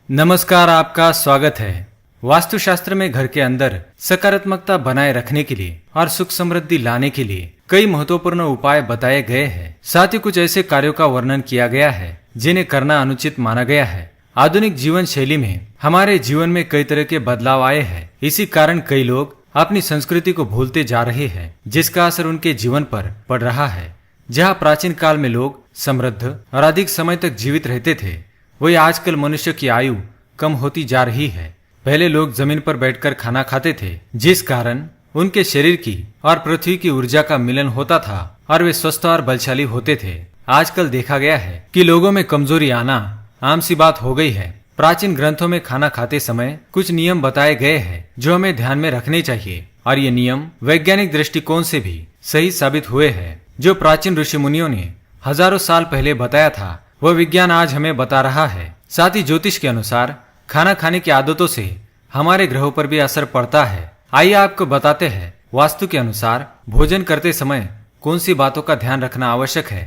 नमस्कार, आपका स्वागत है। वास्तुशास्त्र में घर के अंदर सकारात्मकता बनाए रखने के लिए और सुख समृद्धि लाने के लिए कई महत्वपूर्ण उपाय बताए गए हैं। साथ ही कुछ ऐसे कार्यों का वर्णन किया गया है जिन्हें करना अनुचित माना गया है। आधुनिक जीवन शैली में हमारे जीवन में कई तरह के बदलाव आए हैं। इसी कारण कई लोग अपनी संस्कृति को भूलते जा रहे हैं, जिसका असर उनके जीवन पर पड़ रहा है। जहाँ प्राचीन काल में लोग समृद्ध और अधिक समय तक जीवित रहते थे, वही आजकल मनुष्य की आयु कम होती जा रही है। पहले लोग जमीन पर बैठकर खाना खाते थे, जिस कारण उनके शरीर की और पृथ्वी की ऊर्जा का मिलन होता था और वे स्वस्थ और बलशाली होते थे। आजकल देखा गया है कि लोगों में कमजोरी आना आम सी बात हो गई है। प्राचीन ग्रंथों में खाना खाते समय कुछ नियम बताए गए हैं जो हमें ध्यान में रखने चाहिए, और ये नियम वैज्ञानिक दृष्टिकोण से भी सही साबित हुए हैं। जो प्राचीन ऋषि मुनियों ने हजारों साल पहले बताया था, वह विज्ञान आज हमें बता रहा है। साथ ही ज्योतिष के अनुसार खाना खाने की आदतों से हमारे ग्रहों पर भी असर पड़ता है। आइए आपको बताते हैं वास्तु के अनुसार भोजन करते समय कौन सी बातों का ध्यान रखना आवश्यक है।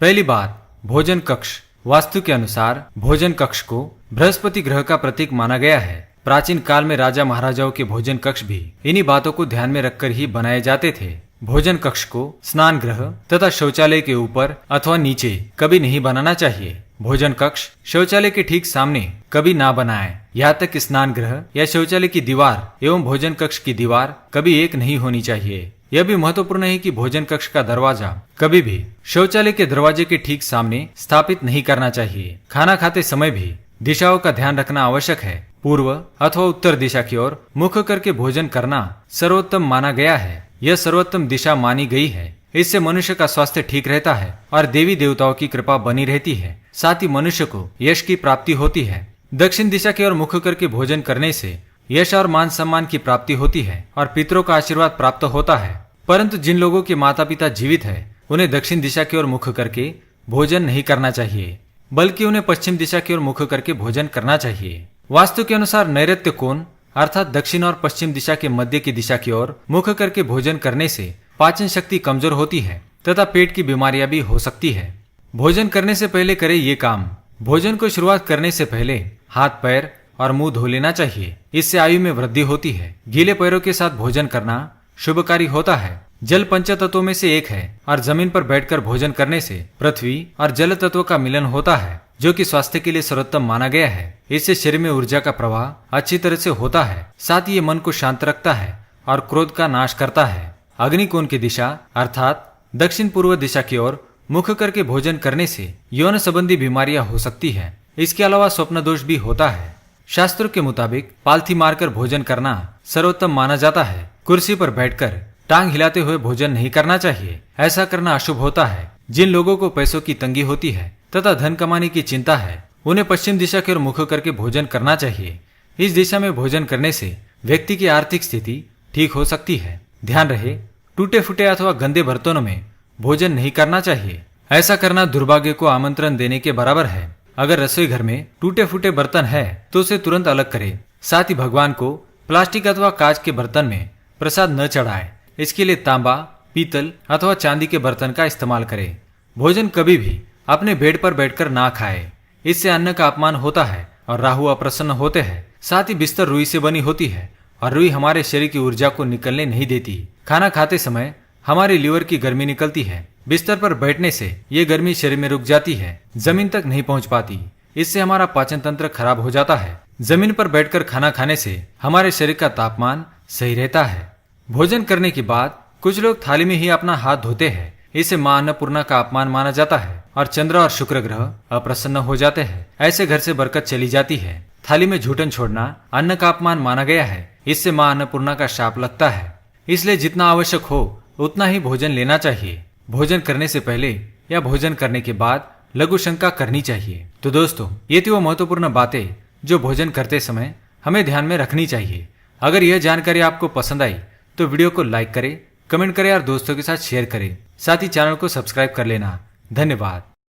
पहली बात, भोजन कक्ष। वास्तु के अनुसार भोजन कक्ष को बृहस्पति ग्रह का प्रतीक माना गया है। प्राचीन काल में राजा महाराजाओं के भोजन कक्ष भी इन्हीं बातों को ध्यान में रखकर ही बनाए जाते थे। भोजन कक्ष को स्नान गृह तथा शौचालय के ऊपर अथवा नीचे कभी नहीं बनाना चाहिए। भोजन कक्ष शौचालय के ठीक सामने कभी ना बनाएं। यहाँ तक कि स्नान गृह या शौचालय की दीवार एवं भोजन कक्ष की दीवार कभी एक नहीं होनी चाहिए। यह भी महत्वपूर्ण है कि भोजन कक्ष का दरवाजा कभी भी शौचालय के दरवाजे के ठीक सामने स्थापित नहीं करना चाहिए। खाना खाते समय भी दिशाओं का ध्यान रखना आवश्यक है। पूर्व अथवा उत्तर दिशा की ओर मुख करके भोजन करना सर्वोत्तम माना गया है। यह सर्वोत्तम दिशा मानी गई है। इससे मनुष्य का स्वास्थ्य ठीक रहता है और देवी देवताओं की कृपा बनी रहती है। साथ ही मनुष्य को यश की प्राप्ति होती है। दक्षिण दिशा की ओर मुख करके भोजन करने से यश और मान सम्मान की प्राप्ति होती है और पितरों का आशीर्वाद प्राप्त होता है। परंतु जिन लोगों के माता पिता जीवित है, उन्हें दक्षिण दिशा की ओर मुख करके भोजन नहीं करना चाहिए, बल्कि उन्हें पश्चिम दिशा की ओर मुख करके भोजन करना चाहिए। वास्तु के अनुसार नैऋत्य कोण अर्थात दक्षिण और पश्चिम दिशा के मध्य की दिशा की ओर मुख करके भोजन करने से पाचन शक्ति कमजोर होती है तथा पेट की बीमारियां भी हो सकती है। भोजन करने से पहले करें ये काम। भोजन को शुरुआत करने से पहले हाथ पैर और मुंह धो लेना चाहिए। इससे आयु में वृद्धि होती है। गीले पैरों के साथ भोजन करना शुभकारी होता है। जल पंच तत्वों में से एक है और जमीन पर बैठकर भोजन करने से पृथ्वी और जल तत्व का मिलन होता है, जो कि स्वास्थ्य के लिए सर्वोत्तम माना गया है। इससे शरीर में ऊर्जा का प्रवाह अच्छी तरह से होता है। साथ ही ये मन को शांत रखता है और क्रोध का नाश करता है। अग्निकोण की दिशा अर्थात दक्षिण पूर्व दिशा की ओर मुख करके भोजन करने से यौन संबंधी बीमारियां हो सकती है। इसके अलावा स्वप्न दोष भी होता है। शास्त्रों के मुताबिक पालथी मारकर भोजन करना सर्वोत्तम माना जाता है। कुर्सी पर बैठकर टांग हिलाते हुए भोजन नहीं करना चाहिए। ऐसा करना अशुभ होता है। जिन लोगों को पैसों की तंगी होती है तथा धन कमाने की चिंता है, उन्हें पश्चिम दिशा की ओर मुख करके भोजन करना चाहिए। इस दिशा में भोजन करने से व्यक्ति की आर्थिक स्थिति ठीक हो सकती है। ध्यान रहे, टूटे फूटे अथवा गंदे बर्तनों में भोजन नहीं करना चाहिए। ऐसा करना दुर्भाग्य को आमंत्रण देने के बराबर है। अगर रसोई घर में टूटे फूटे बर्तन है तो उसे तुरंत अलग करें। साथ ही भगवान को प्लास्टिक अथवा कांच के बर्तन में प्रसाद न चढ़ाएं। इसके लिए तांबा, पीतल अथवा चांदी के बर्तन का इस्तेमाल करें। भोजन कभी भी अपने बेड पर बैठकर ना खाएं। इससे अन्न का अपमान होता है और राहु अप्रसन्न होते हैं। साथ ही बिस्तर रुई से बनी होती है और रुई हमारे शरीर की ऊर्जा को निकलने नहीं देती। खाना खाते समय हमारे लीवर की गर्मी निकलती है। बिस्तर पर बैठने से ये गर्मी शरीर में रुक जाती है, जमीन तक नहीं पहुंच पाती। इससे हमारा पाचन तंत्र खराब हो जाता है। जमीन पर बैठकर खाना खाने से हमारे शरीर का तापमान सही रहता है। भोजन करने के बाद कुछ लोग थाली में ही अपना हाथ धोते हैं। इसे मां अन्नपूर्णा का अपमान माना जाता है और चंद्र और शुक्र ग्रह अप्रसन्न हो जाते हैं। ऐसे घर से बरकत चली जाती है। थाली में झूठन छोड़ना अन्न का अपमान माना गया है। इससे मां अन्नपूर्णा का शाप लगता है। इसलिए जितना आवश्यक हो उतना ही भोजन लेना चाहिए। भोजन करने से पहले या भोजन करने के बाद लघु शंका करनी चाहिए। तो दोस्तों, ये थी वो महत्वपूर्ण बातें जो भोजन करते समय हमें ध्यान में रखनी चाहिए। अगर यह जानकारी आपको पसंद आई तो वीडियो को लाइक करें, कमेंट करें और दोस्तों के साथ शेयर करें। साथ ही चैनल को सब्सक्राइब कर लेना। धन्यवाद।